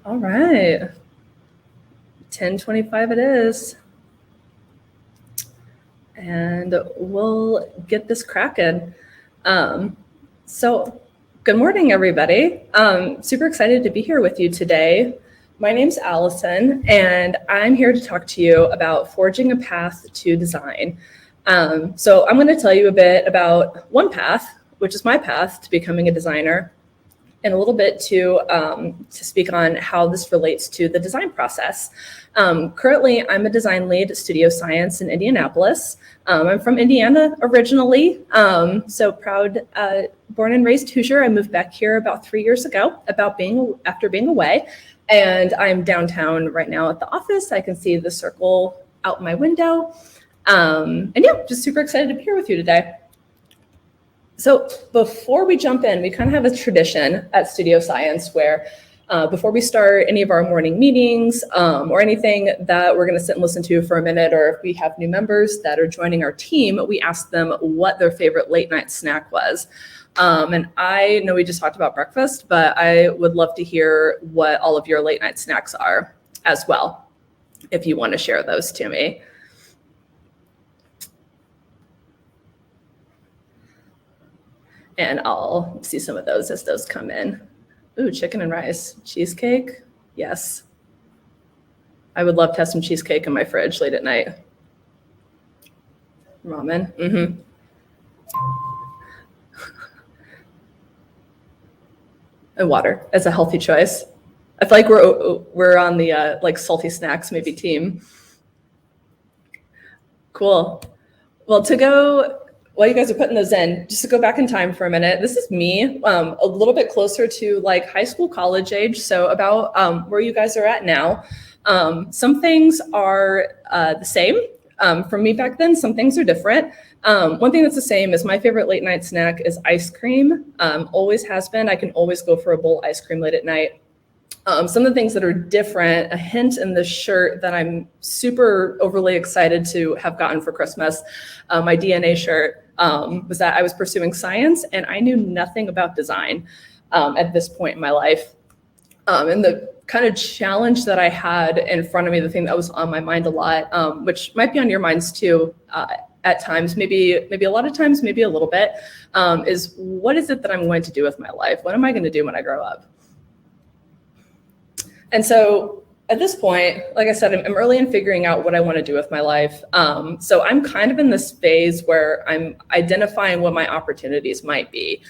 All right, 10:25 it is. And we'll get this cracking. So good morning, everybody. Super excited to be here with you today. My name's Alyson, and I'm here to talk to you about forging a path to design. So I'm going to tell you a bit about one path, which is my path to becoming a designer, and a little bit to speak on how this relates to the design process. Currently, I'm a design lead at Studio Science in Indianapolis. I'm from Indiana originally, so proud, born and raised Hoosier. I moved back here about 3 years ago, after being away, and I'm downtown right now at the office. I can see the circle out my window, and yeah, just super excited to be here with you today. So before we jump in, we kind of have a tradition at Studio Science where before we start any of our morning meetings or anything that we're going to sit and listen to for a minute, or if we have new members that are joining our team, we ask them what their favorite late night snack was. And I know we just talked about breakfast, but I would love to hear what all of your late night snacks are as well, if you want to share those to me. And I'll see some of those as those come in. Ooh, chicken and rice. Cheesecake? Yes. I would love to have some cheesecake in my fridge late at night. Ramen? Mm-hmm. And water as a healthy choice. I feel like we're on the like salty snacks maybe team. Cool. Well, while you guys are putting those in, just to go back in time for a minute, this is me, a little bit closer to like high school, college age. So about where you guys are at now. Some things are the same from me back then. Some things are different. One thing that's the same is my favorite late night snack is ice cream. Always has been. I can always go for a bowl of ice cream late at night. Some of the things that are different, a hint in this shirt that I'm super overly excited to have gotten for Christmas, my DNA shirt, was that I was pursuing science and I knew nothing about design at this point in my life. And the kind of challenge that I had in front of me, the thing that was on my mind a lot, which might be on your minds too, at times, maybe a lot of times, maybe a little bit, is what is it that I'm going to do with my life? What am I going to do when I grow up? And so at this point, like I said, I'm early in figuring out what I want to do with my life. So I'm kind of in this phase where I'm identifying what my opportunities might be.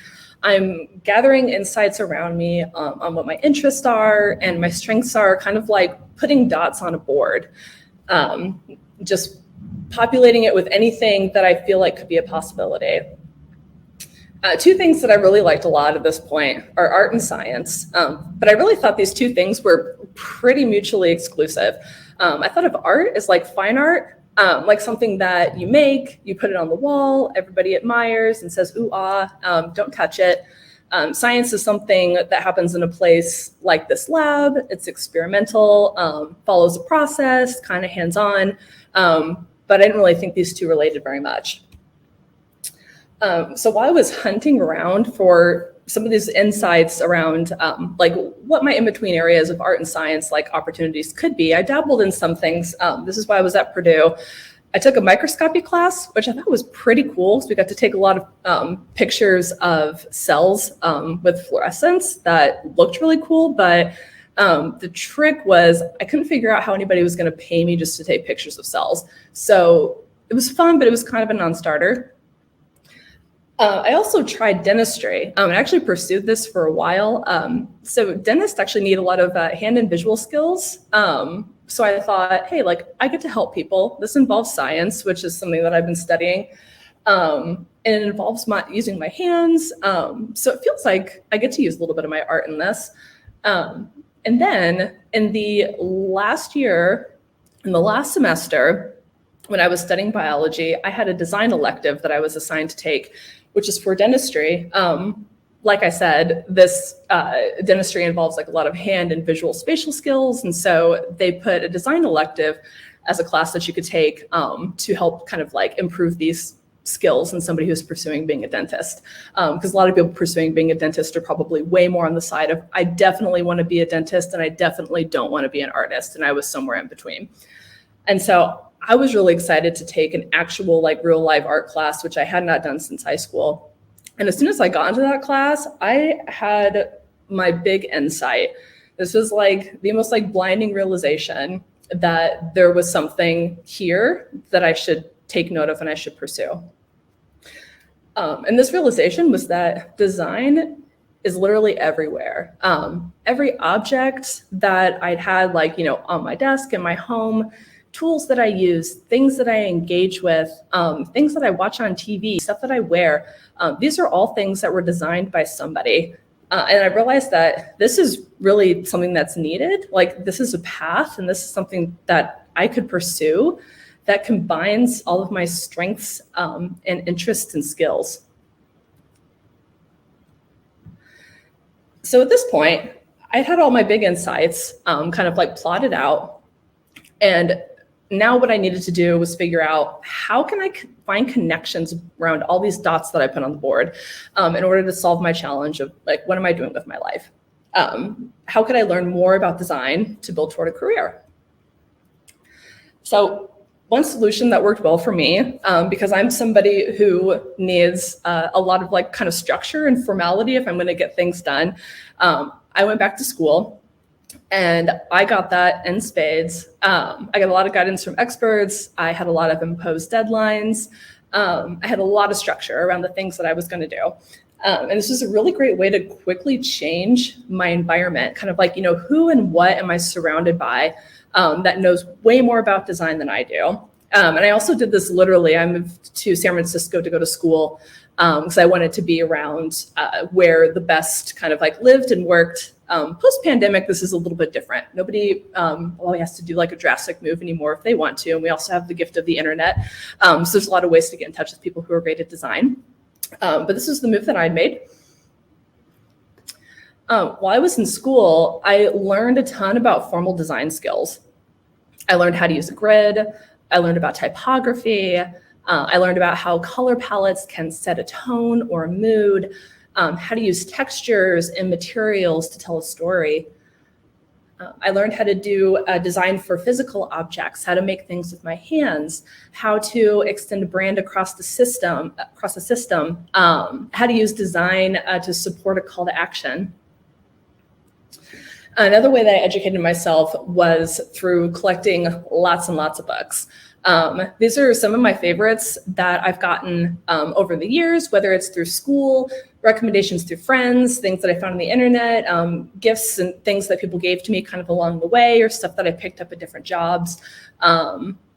I'm gathering insights around me on what my interests are and my strengths are, kind of like putting dots on a board, just populating it with anything that I feel like could be a possibility. Two things that I really liked a lot at this point are art and science, but I really thought these two things were pretty mutually exclusive. I thought of art as like fine art, like something that you make, you put it on the wall, everybody admires and says, ooh, ah, don't touch it. Science is something that happens in a place like this lab. It's experimental, follows a process, kind of hands-on, but I didn't really think these two related very much. So while I was hunting around for some of these insights around like what my in-between areas of art and science like opportunities could be, I dabbled in some things. This is why I was at Purdue. I took a microscopy class, which I thought was pretty cool. So we got to take a lot of pictures of cells with fluorescence that looked really cool. But the trick was I couldn't figure out how anybody was going to pay me just to take pictures of cells. So it was fun, but it was kind of a non-starter. I also tried dentistry. I actually pursued this for a while. So dentists actually need a lot of hand and visual skills. So I thought, hey, like I get to help people. This involves science, which is something that I've been studying. And it involves using my hands. So it feels like I get to use a little bit of my art in this. And then in the last year, in the last semester, when I was studying biology, I had a design elective that I was assigned to take, which is for dentistry. Like I said, this dentistry involves like a lot of hand and visual spatial skills. And so they put a design elective as a class that you could take to help kind of like improve these skills than somebody who's pursuing being a dentist. Because a lot of people pursuing being a dentist are probably way more on the side of, I definitely want to be a dentist and I definitely don't want to be an artist. And I was somewhere in between. And so I was really excited to take an actual like real live art class, which I had not done since high school. And as soon as I got into that class, I had my big insight. This was like the most like blinding realization that there was something here that I should take note of and I should pursue. And this realization was that design is literally everywhere. Every object that I'd had, like, you know, on my desk, in my home, tools that I use, things that I engage with, things that I watch on TV, stuff that I wear, these are all things that were designed by somebody. And I realized that this is really something that's needed. Like, this is a path, and this is something that I could pursue that combines all of my strengths and interests and skills. So at this point, I had all my big insights kind of like plotted out. And now what I needed to do was figure out, how can I find connections around all these dots that I put on the board in order to solve my challenge of, like, what am I doing with my life? How could I learn more about design to build toward a career? So one solution that worked well for me, because I'm somebody who needs a lot of like kind of structure and formality if I'm going to get things done, I went back to school. And I got that in spades. I got a lot of guidance from experts. I had a lot of imposed deadlines. I had a lot of structure around the things that I was going to do. And this was a really great way to quickly change my environment, kind of like, you know, who and what am I surrounded by that knows way more about design than I do. And I also did this literally. I moved to San Francisco to go to school because I wanted to be around where the best kind of like lived and worked. Post-pandemic, this is a little bit different. Nobody only has to do like a drastic move anymore if they want to. And we also have the gift of the internet. So there's a lot of ways to get in touch with people who are great at design. But this was the move that I'd made. While I was in school, I learned a ton about formal design skills. I learned how to use a grid. I learned about typography. I learned about how color palettes can set a tone or a mood, how to use textures and materials to tell a story. I learned how to do design for physical objects, how to make things with my hands, how to extend a brand across the system, how to use design to support a call to action. Another way that I educated myself was through collecting lots and lots of books. These are some of my favorites that I've gotten over the years, whether it's through school, recommendations through friends, things that I found on the internet, gifts and things that people gave to me kind of along the way, or stuff that I picked up at different jobs.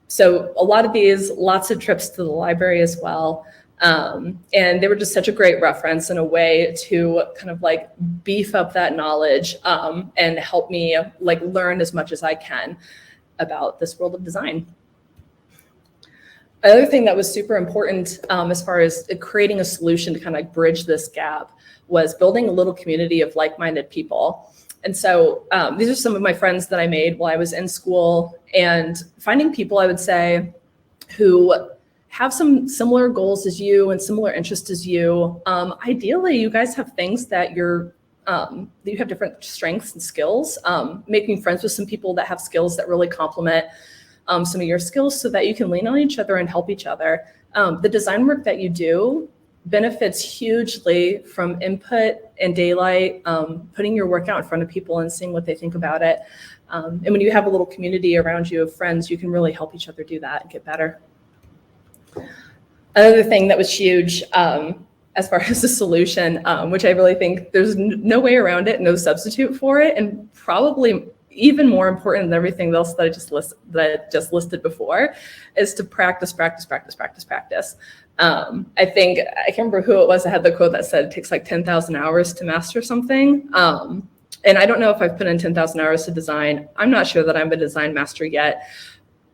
So a lot of these, lots of trips to the library as well. And they were just such a great reference and a way to kind of like beef up that knowledge and help me like learn as much as I can about this world of design. Another thing that was super important as far as creating a solution to kind of like bridge this gap was building a little community of like-minded people. And so these are some of my friends that I made while I was in school, and finding people, I would say, who have some similar goals as you and similar interests as you. Ideally, you guys have things that you have different strengths and skills. Making friends with some people that have skills that really complement some of your skills so that you can lean on each other and help each other. The design work that you do benefits hugely from input and daylight, putting your work out in front of people and seeing what they think about it. And when you have a little community around you of friends, you can really help each other do that and get better. Another thing that was huge as far as the solution, which I really think there's no way around it, no substitute for it, and probably even more important than everything else that I just listed before, is to practice. I think, I can't remember who it was that had the quote that said it takes like 10,000 hours to master something. And I don't know if I've put in 10,000 hours to design. I'm not sure that I'm a design master yet,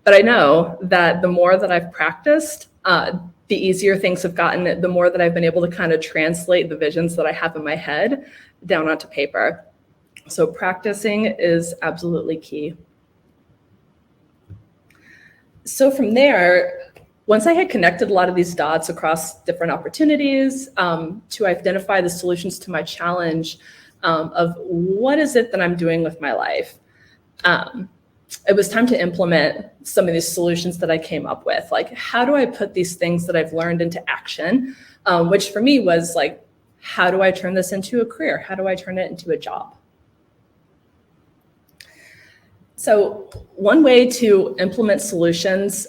but I know that the more that I've practiced, the easier things have gotten, the more that I've been able to kind of translate the visions that I have in my head down onto paper. So practicing is absolutely key. So from there, Once I had connected a lot of these dots across different opportunities to identify the solutions to my challenge of what is it that I'm doing with my life, it was time to implement some of these solutions that I came up with. Like, how do I put these things that I've learned into action? Which for me was like, how do I turn this into a career? How do I turn it into a job? So one way to implement solutions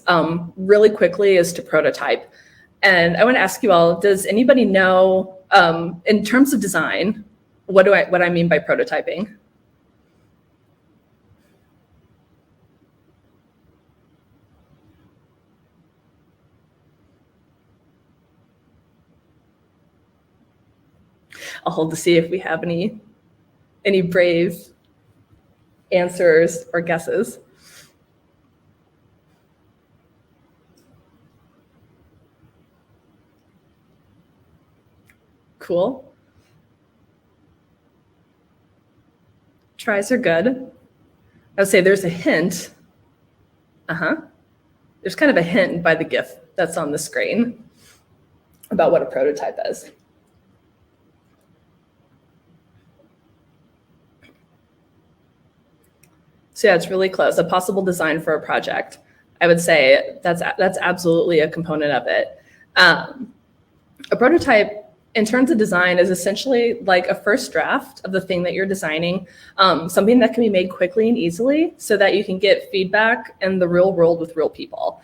really quickly is to prototype. And I want to ask you all, does anybody know, in terms of design, what I mean by prototyping? I'll hold to see if we have any brave answers or guesses. Cool. Tries are good. I would say there's a hint. There's kind of a hint by the GIF that's on the screen about what a prototype is. So yeah, it's really close. A possible design for a project. I would say that's absolutely a component of it. A prototype, in terms of design, is essentially like a first draft of the thing that you're designing, something that can be made quickly and easily so that you can get feedback in the real world with real people.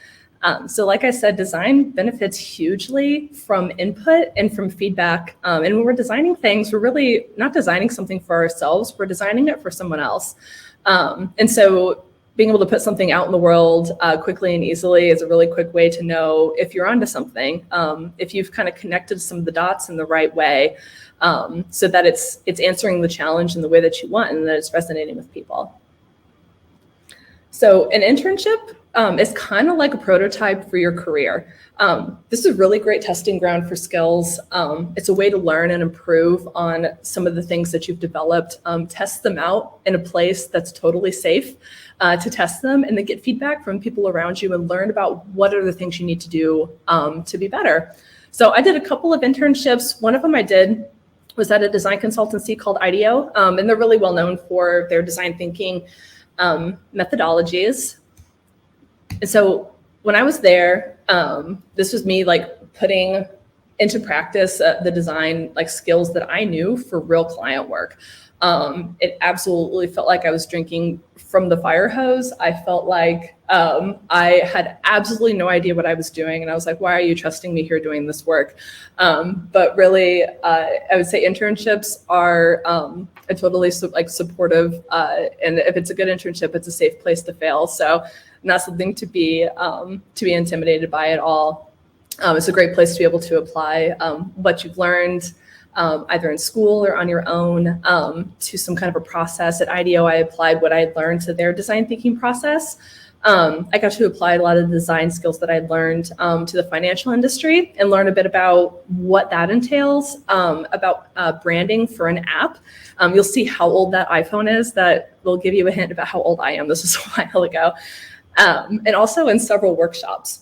So like I said, design benefits hugely from input and from feedback. And when we're designing things, we're really not designing something for ourselves, we're designing it for someone else. And so being able to put something out in the world quickly and easily is a really quick way to know if you're onto something, if you've kind of connected some of the dots in the right way, so that it's answering the challenge in the way that you want and that it's resonating with people. So an internship is kind of like a prototype for your career. This is a really great testing ground for skills. It's a way to learn and improve on some of the things that you've developed, test them out in a place that's totally safe to test them, and then get feedback from people around you and learn about what are the things you need to do to be better. So I did a couple of internships. One of them I did was at a design consultancy called IDEO, and they're really well known for their design thinking methodologies. And so when I was there, this was me like putting into practice the design like skills that I knew for real client work. It absolutely felt like I was drinking from the fire hose. I felt like I had absolutely no idea what I was doing. And I was like, why are you trusting me here doing this work? But really, I would say internships are a totally supportive, and if it's a good internship, it's a safe place to fail. So not something to be intimidated by at all. It's a great place to be able to apply what you've learned either in school or on your own to some kind of a process. At IDEO, I applied what I had learned to their design thinking process. I got to apply a lot of the design skills that I'd learned to the financial industry and learn a bit about what that entails, about branding for an app. You'll see how old that iPhone is. That will give you a hint about how old I am. This was a while ago. And also in several workshops,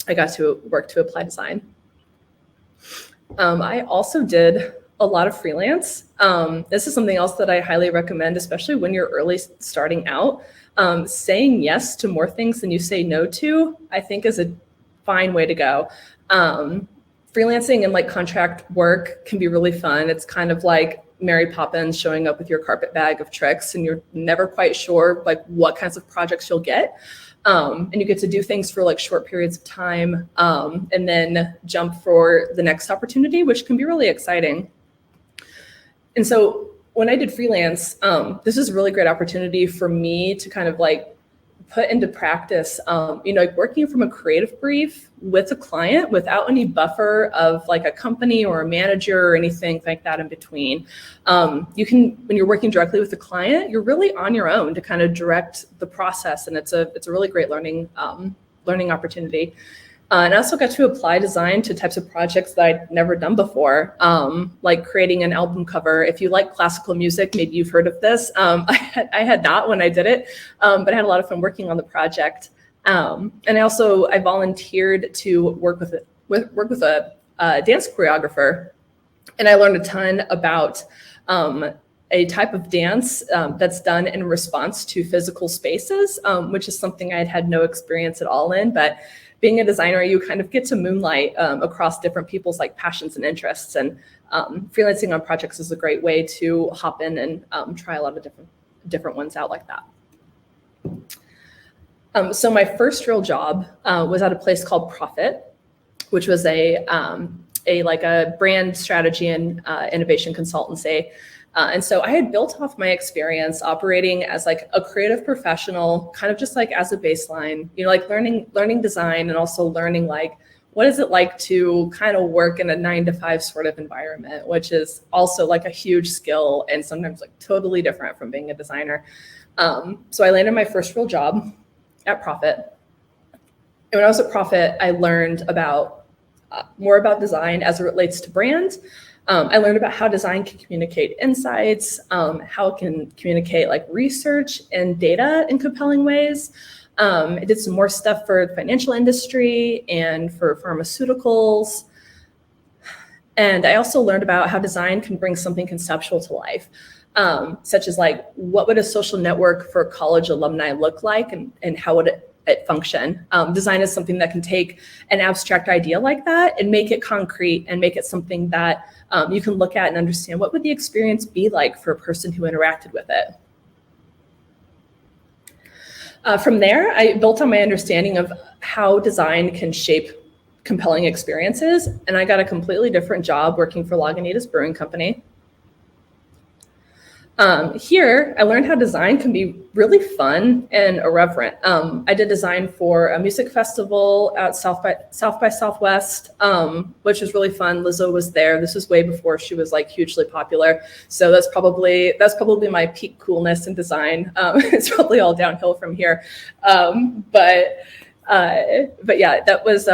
I got to work to apply design. I also did a lot of freelance. This is something else that I highly recommend, especially when you're early starting out. Saying yes to more things than you say no to, I think, is a fine way to go. Freelancing and like contract work can be really fun. It's kind of like Mary Poppins showing up with your carpet bag of tricks, and you're never quite sure like what kinds of projects you'll get. And you get to do things for like short periods of time, and then jump for the next opportunity, which can be really exciting. And so when I did freelance, this is a really great opportunity for me to kind of like put into practice, like working from a creative brief with a client without any buffer of like a company or a manager or anything like that in between. You can, when you're working directly with the client, you're really on your own to kind of direct the process, and it's a really great learning opportunity. And I also got to apply design to types of projects that I'd never done before, like creating an album cover. If you like classical music, maybe you've heard of this. I had not when I did it, but I had a lot of fun working on the project. And I volunteered to work with a dance choreographer, and I learned a ton about a type of dance that's done in response to physical spaces, which is something I had no experience at all in. But being a designer, you kind of get to moonlight across different people's like passions and interests, and freelancing on projects is a great way to hop in and try a lot of different ones out like that. So my first real job was at a place called Profit, which was a brand strategy and innovation consultancy. And so I had built off my experience operating as like a creative professional, kind of just like as a baseline, you know, like learning design, and also learning like, what is it like to kind of work in a 9-to-5 sort of environment, which is also like a huge skill and sometimes like totally different from being a designer. So I landed my first real job at Profit. And when I was at Profit, I learned about more about design as it relates to brands. I learned about how design can communicate insights, how it can communicate like research and data in compelling ways. I did some more stuff for the financial industry and for pharmaceuticals. And I also learned about how design can bring something conceptual to life, such as like, what would a social network for college alumni look like, and how would it function? Design is something that can take an abstract idea like that and make it concrete and make it something that you can look at and understand what would the experience be like for a person who interacted with it. From there, I built on my understanding of how design can shape compelling experiences, and I got a completely different job working for Lagunitas Brewing Company. Here, I learned how design can be really fun and irreverent. I did design for a music festival at South by Southwest, which was really fun. Lizzo was there. This was way before she was like hugely popular. So that's probably my peak coolness in design. It's probably all downhill from here. But yeah, that was,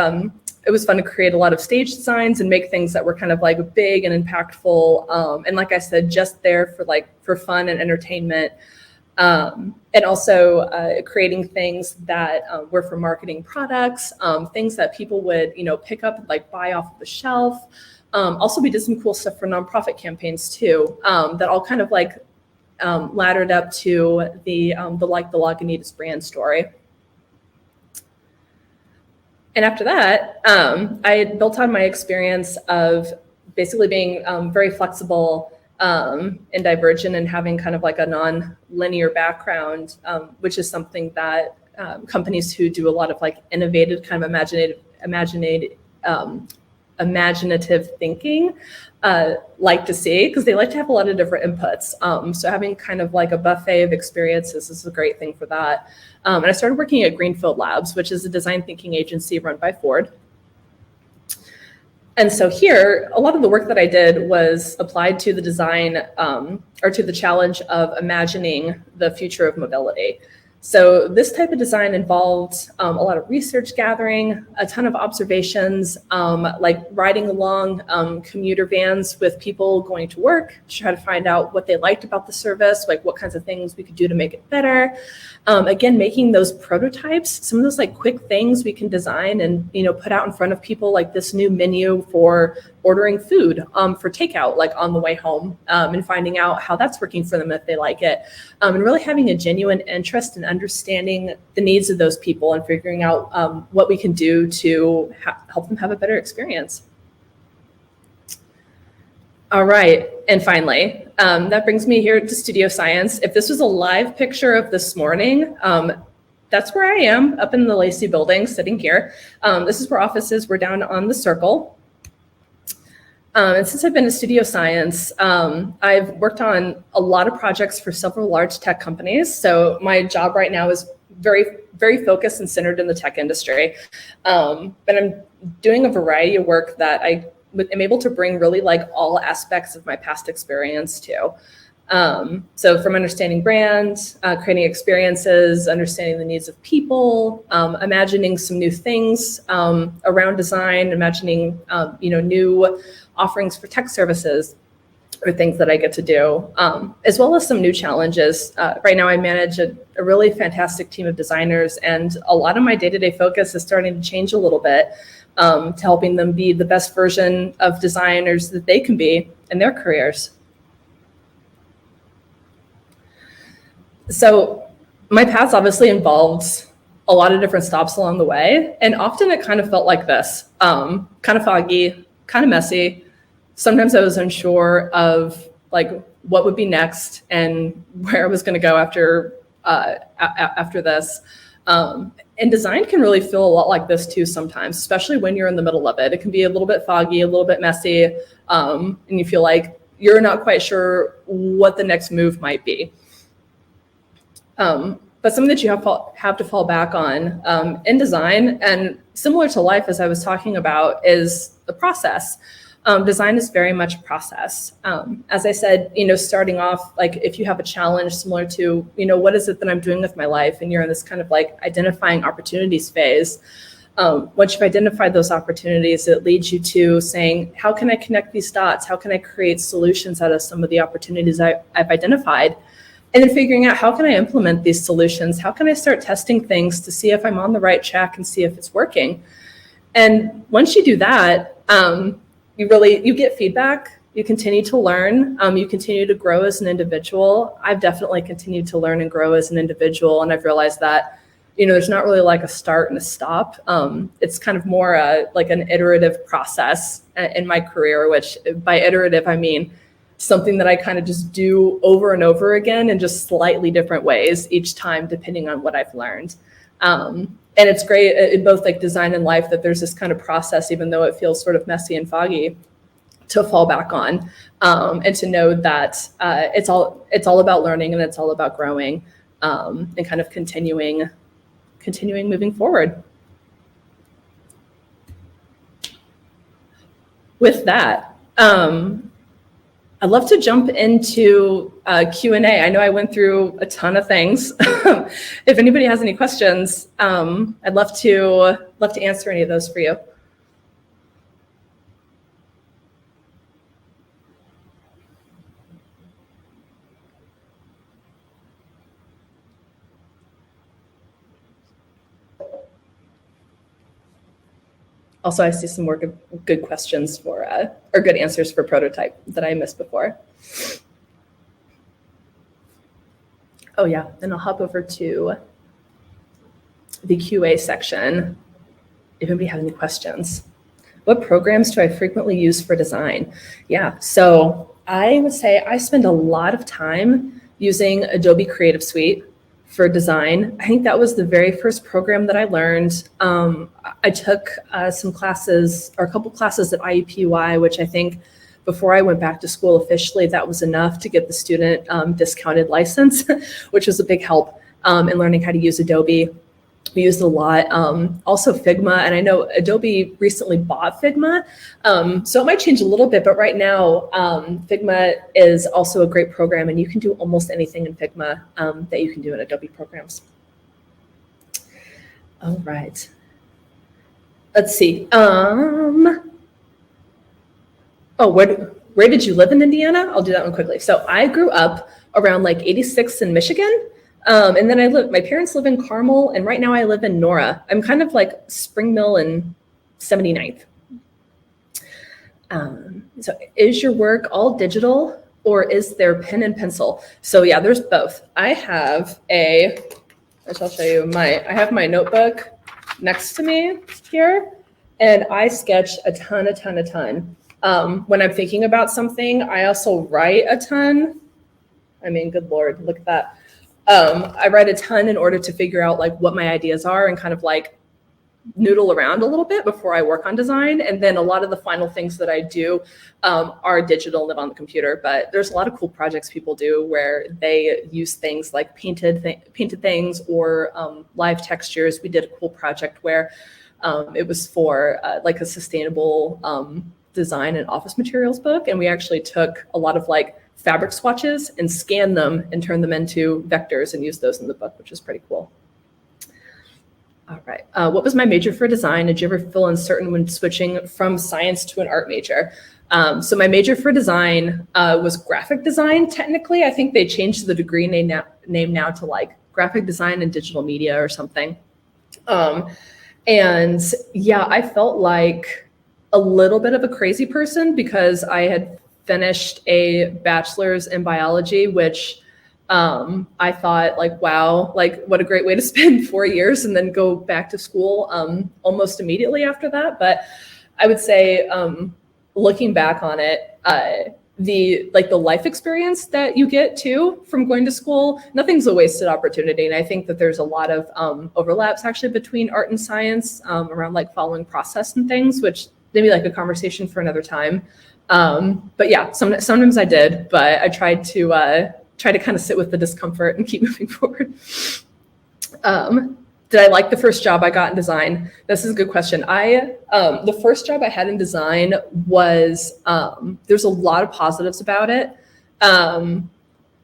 it was fun to create a lot of stage designs and make things that were kind of like big and impactful. And like I said, just there for fun and entertainment. And also creating things that were for marketing products, things that people would, you know, pick up and like buy off of the shelf. Also, we did some cool stuff for nonprofit campaigns too, that all kind of like laddered up to the Lagunitas brand story. And after that, I had built on my experience of basically being very flexible and divergent, and having kind of like a non-linear background, which is something that companies who do a lot of like innovative kind of imaginative thinking like to see, because they like to have a lot of different inputs. So having kind of like a buffet of experiences is a great thing for that. And I started working at Greenfield Labs, which is a design thinking agency run by Ford. And so here, a lot of the work that I did was applied to the design or to the challenge of imagining the future of mobility. So this type of design involved a lot of research gathering, a ton of observations, like riding along commuter vans with people going to work to try to find out what they liked about the service, like what kinds of things we could do to make it better. Again, making those prototypes, some of those like quick things we can design and, you know, put out in front of people, like this new menu for ordering food for takeout, like on the way home, and finding out how that's working for them if they like it. And really having a genuine interest in understanding the needs of those people and figuring out what we can do to help them have a better experience. All right, and finally, that brings me here to Studio Science. If this was a live picture of this morning, that's where I am, up in the Lacey building, sitting here. This is where offices were down on the Circle. And since I've been in Studio Science, I've worked on a lot of projects for several large tech companies. So my job right now is very, very focused and centered in the tech industry. But I'm doing a variety of work that I am able to bring really like all aspects of my past experience to. So from understanding brands, creating experiences, understanding the needs of people, imagining some new things around design, imagining new offerings for tech services, or things that I get to do, as well as some new challenges. Right now I manage a really fantastic team of designers, and a lot of my day-to-day focus is starting to change a little bit, to helping them be the best version of designers that they can be in their careers. So my path obviously involved a lot of different stops along the way, and often it kind of felt like this, kind of foggy, kind of messy. Sometimes I was unsure of like what would be next and where I was going to go after this. And design can really feel a lot like this too sometimes, especially when you're in the middle of it. It can be a little bit foggy, a little bit messy, and you feel like you're not quite sure what the next move might be. But something that you have to fall back on in design, and similar to life as I was talking about, is the process. Design is very much a process. As I said, starting off, like if you have a challenge similar to, what is it that I'm doing with my life? And you're in this kind of like identifying opportunities phase. Once you've identified those opportunities, it leads you to saying, how can I connect these dots? How can I create solutions out of some of the opportunities I've identified? And then figuring out, how can I implement these solutions? How can I start testing things to see if I'm on the right track and see if it's working? And once you do that, you get feedback, you continue to learn, you continue to grow as an individual. I've definitely continued to learn and grow as an individual, and I've realized that, there's not really like a start and a stop. It's kind of more like an iterative process in my career, which by iterative, I mean something that I kind of just do over and over again in just slightly different ways each time, depending on what I've learned. And it's great in both like design and life that there's this kind of process, even though it feels sort of messy and foggy, to fall back on, and to know that it's all about learning, and it's all about growing, and kind of continuing moving forward. With that, I'd love to jump into Q&A. I know I went through a ton of things. If anybody has any questions, I'd love to answer any of those for you. Also, I see some more good questions or good answers for prototype that I missed before. Oh yeah, and I'll hop over to the QA section if anybody has any questions. What programs do I frequently use for design? Yeah, so I would say I spend a lot of time using Adobe Creative Suite for design. I think that was the very first program that I learned. I took some classes, or a couple classes at IEPY, which I think before I went back to school officially, that was enough to get the student discounted license, which was a big help in learning how to use Adobe. We used a lot. Also Figma, and I know Adobe recently bought Figma, so it might change a little bit, but right now Figma is also a great program, and you can do almost anything in Figma that you can do in Adobe programs. All right. Let's see. Oh, where did you live in Indiana? I'll do that one quickly. So I grew up around like 86 in Michigan. And then my parents live in Carmel, and right now I live in Nora. I'm kind of like Spring Mill and 79th. So is your work all digital, or is there pen and pencil? So yeah, there's both. I have I'll show you I have my notebook next to me here, and I sketch a ton. When I'm thinking about something, I also write a ton. I mean, good Lord, look at that. I write a ton in order to figure out like what my ideas are and kind of like noodle around a little bit before I work on design. And then a lot of the final things that I do are digital and live on the computer. But there's a lot of cool projects people do where they use things like painted things or live textures. We did a cool project where it was for like a sustainable design and office materials book. And we actually took a lot of like fabric swatches and scan them and turn them into vectors and use those in the book, which is pretty cool. All right. What was my major for design? Did you ever feel uncertain when switching from science to an art major? So my major for design was graphic design. Technically, I think they changed the degree name now to like graphic design and digital media or something. And yeah, I felt like a little bit of a crazy person because I had finished a bachelor's in biology, which I thought like, wow, like what a great way to spend 4 years and then go back to school almost immediately after that. But I would say, looking back on it, the life experience that you get too from going to school, nothing's a wasted opportunity. And I think that there's a lot of overlaps actually between art and science around like following process and things, which maybe like a conversation for another time. But yeah, sometimes I did, but I tried to kind of sit with the discomfort and keep moving forward. Did I like the first job I got in design? This is a good question. The first job I had in design was, there's a lot of positives about it.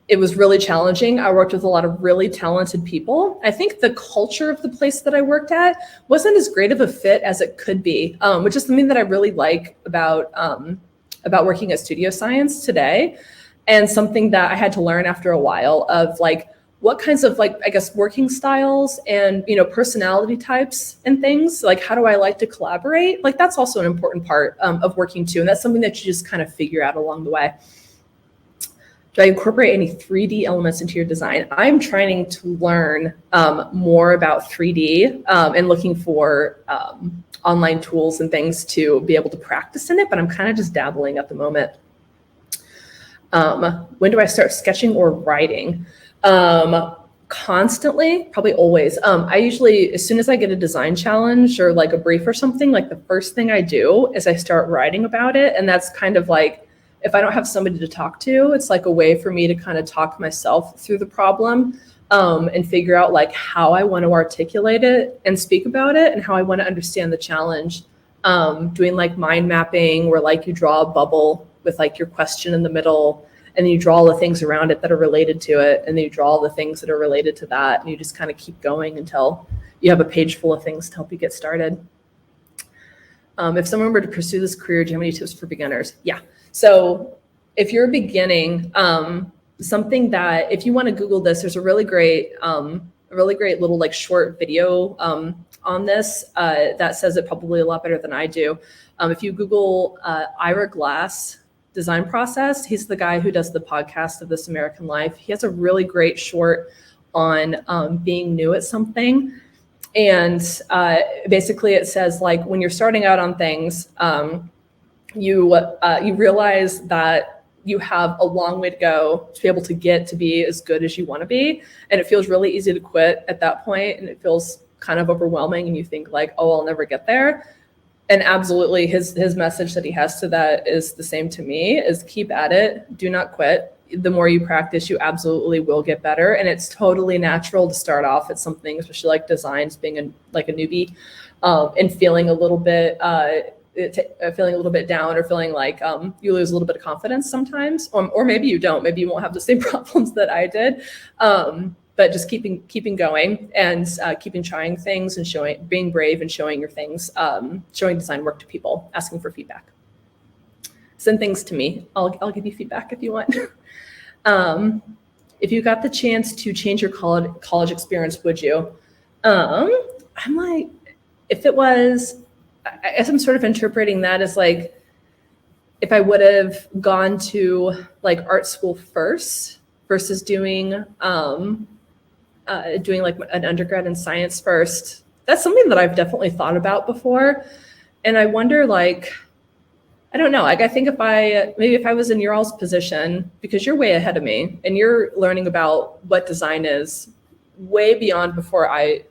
It was really challenging. I worked with a lot of really talented people. I think the culture of the place that I worked at wasn't as great of a fit as it could be, which is something that I really like about working at studio science today. And something that I had to learn after a while of like, what kinds of like, I guess, working styles and, personality types and things, like how do I like to collaborate? Like that's also an important part of working too. And that's something that you just kind of figure out along the way. Do I incorporate any 3D elements into your design? I'm trying to learn more about 3D and looking for online tools and things to be able to practice in it, but I'm kind of just dabbling at the moment. When do I start sketching or writing? Constantly, probably always. I usually, as soon as I get a design challenge or like a brief or something, like the first thing I do is I start writing about it. And that's kind of like, if I don't have somebody to talk to, it's like a way for me to kind of talk myself through the problem and figure out like how I want to articulate it and speak about it and how I want to understand the challenge. Doing like mind mapping where like you draw a bubble with like your question in the middle, and then you draw all the things around it that are related to it, and then you draw all the things that are related to that, and you just kind of keep going until you have a page full of things to help you get started. If someone were to pursue this career, do you have any tips for beginners? Yeah. So if you're beginning, something that if you want to Google this, there's a really great little like short video on this that says it probably a lot better than I do. If you Google Ira Glass design process, he's the guy who does the podcast of This American Life. He has a really great short on being new at something. And basically it says like when you're starting out on things, you realize that you have a long way to go to be able to get to be as good as you want to be. And it feels really easy to quit at that point, and it feels kind of overwhelming, and you think like, oh, I'll never get there. And absolutely his message that he has to that is the same to me, is keep at it, do not quit. The more you practice, you absolutely will get better. And it's totally natural to start off at something, especially like designs, being a newbie and feeling a little bit down, or feeling like you lose a little bit of confidence sometimes, or maybe you don't. Maybe you won't have the same problems that I did. But just keeping going and keeping trying things and being brave and showing your things, showing design work to people, asking for feedback. Send things to me. I'll give you feedback if you want. If you got the chance to change your college experience, would you? I'm like, if it was, I guess I'm sort of interpreting that as like, if I would have gone to like art school first versus doing like an undergrad in science first. That's something that I've definitely thought about before. And I wonder, like, I don't know, like I think if I was in your all's position, because you're way ahead of me and you're learning about what design is way beyond before I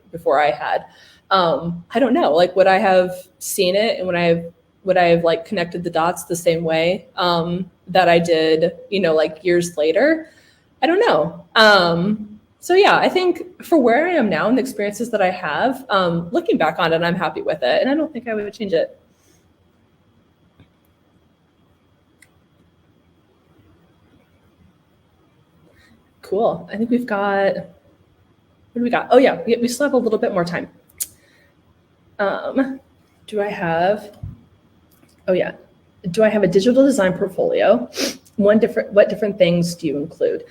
had, I don't know, like would I have seen it, and would I have like connected the dots the same way that I did, like years later? I don't know. So yeah, I think for where I am now and the experiences that I have, looking back on it, I'm happy with it. And I don't think I would change it. Cool. I think we've got, what do we got? Oh yeah, we still have a little bit more time. Do I have, oh yeah. do I have a digital design portfolio? What different things do you include?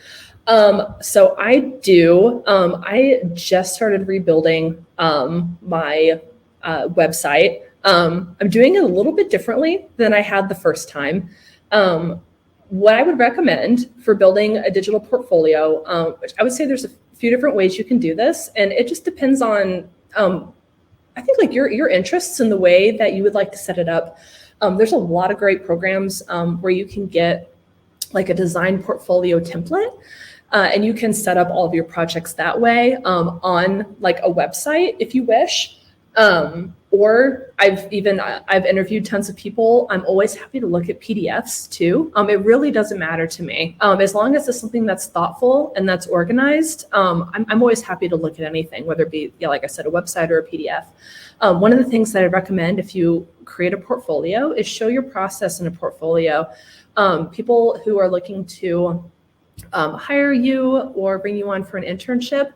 So I do. I just started rebuilding my website. I'm doing it a little bit differently than I had the first time. What I would recommend for building a digital portfolio, which I would say there's a few different ways you can do this, and it just depends on, I think, like your interests and the way that you would like to set it up. There's a lot of great programs where you can get like a design portfolio template, and you can set up all of your projects that way on like a website if you wish. Or I've interviewed tons of people. I'm always happy to look at PDFs too. It really doesn't matter to me. As long as it's something that's thoughtful and that's organized, I'm always happy to look at anything, whether it be, like I said, a website or a PDF. One of the things that I recommend if you create a portfolio is show your process in a portfolio. People who are looking to hire you or bring you on for an internship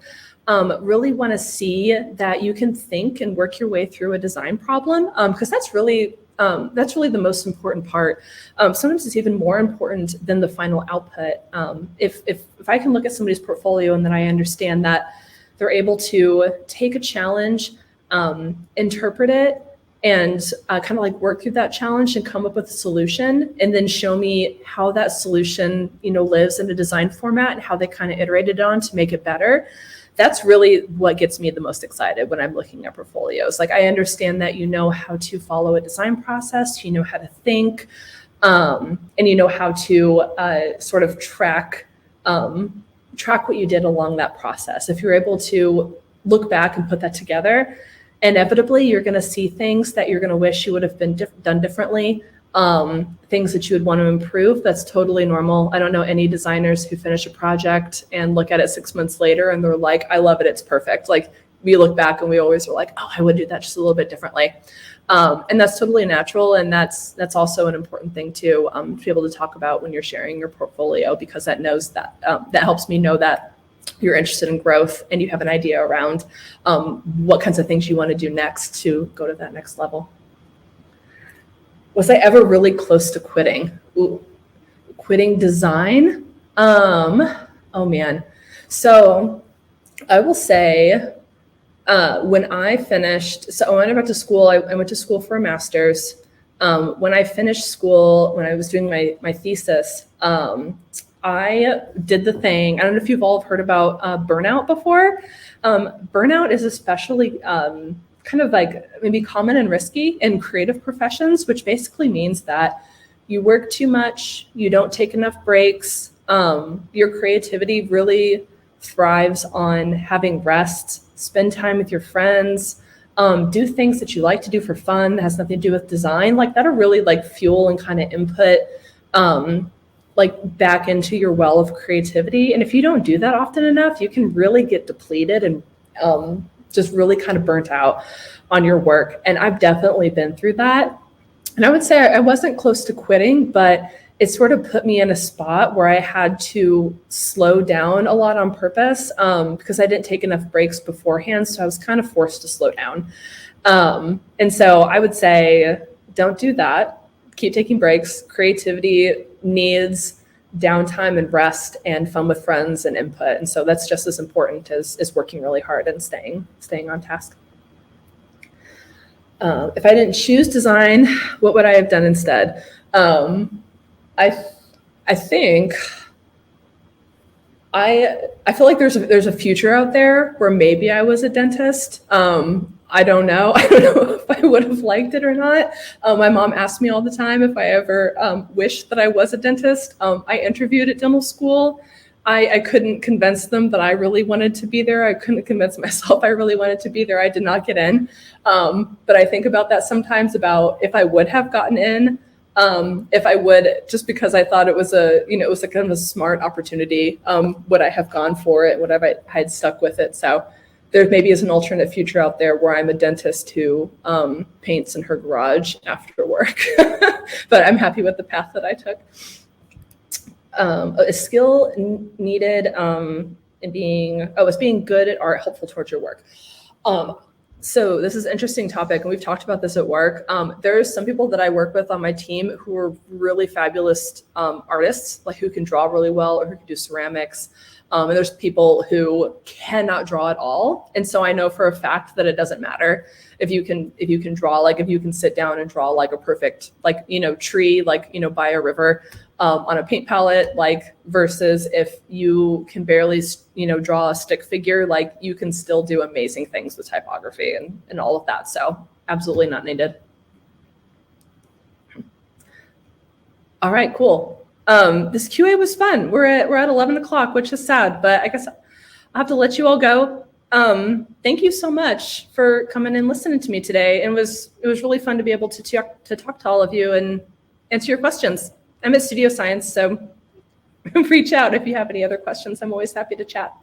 really want to see that you can think and work your way through a design problem, because that's really the most important part. Sometimes it's even more important than the final output. If I can look at somebody's portfolio and then I understand that they're able to take a challenge, interpret it, and kind of like work through that challenge and come up with a solution, and then show me how that solution, lives in a design format and how they kind of iterated on to make it better. That's really what gets me the most excited when I'm looking at portfolios. Like, I understand that you know how to follow a design process, you know how to think, and you know how to sort of track what you did along that process. If you're able to look back and put that together, inevitably you're going to see things that you're going to wish you would have been done differently. Things that you would want to improve. That's totally normal. I don't know any designers who finish a project and look at it 6 months later and they're like, I love it, it's perfect. Like, we look back and we always were like, oh, I would do that just a little bit differently. And that's totally natural. And that's also an important thing to be able to talk about when you're sharing your portfolio, because that helps me know that you're interested in growth and you have an idea around what kinds of things you want to do next to go to that next level. Was I ever really close to quitting? Quitting design? Oh man. So I will say, when I finished, so when I went to school, I went to school for a master's. When I finished school, when I was doing my thesis, I did the thing. I don't know if you've all heard about burnout before. Burnout is especially kind of like maybe common and risky in creative professions, which basically means that you work too much, you don't take enough breaks. Your creativity really thrives on having rest, spend time with your friends, do things that you like to do for fun that has nothing to do with design. Like, that'll really like fuel and kind of input like back into your well of creativity. And if you don't do that often enough, you can really get depleted and just really kind of burnt out on your work. And I've definitely been through that. And I would say I wasn't close to quitting, but it sort of put me in a spot where I had to slow down a lot on purpose, because I didn't take enough breaks beforehand. So I was kind of forced to slow down. And so I would say, don't do that. Keep taking breaks. Creativity needs downtime and rest and fun with friends and input. And so that's just as important as working really hard and staying on task. If I didn't choose design, what would I have done instead? I think I feel like there's a future out there where maybe I was a dentist. I don't know. I don't know if I would have liked it or not. My mom asked me all the time if I ever wished that I was a dentist. I interviewed at dental school. I couldn't convince them that I really wanted to be there. I couldn't convince myself I really wanted to be there. I did not get in. But I think about that sometimes, about if I would have gotten in, if I would, just because I thought it was it was a kind of a smart opportunity, would I have gone for it? Would I had stuck with it? So there maybe is an alternate future out there where I'm a dentist who paints in her garage after work. But I'm happy with the path that I took. A skill needed is being good at art, helpful towards your work. So this is an interesting topic, and we've talked about this at work. There's some people that I work with on my team who are really fabulous artists, like who can draw really well or who can do ceramics. And there's people who cannot draw at all. And so I know for a fact that it doesn't matter if you can draw, like if you can sit down and draw like a perfect, like, tree, like, by a river on a paint palette, like versus if you can barely, draw a stick figure, like you can still do amazing things with typography and all of that. So absolutely not needed. All right, cool. This QA was fun. We're at 11 o'clock, which is sad, but I guess I'll have to let you all go. Thank you so much for coming and listening to me today. And it was really fun to be able to talk to all of you and answer your questions. I'm at Studio Science, so reach out if you have any other questions. I'm always happy to chat.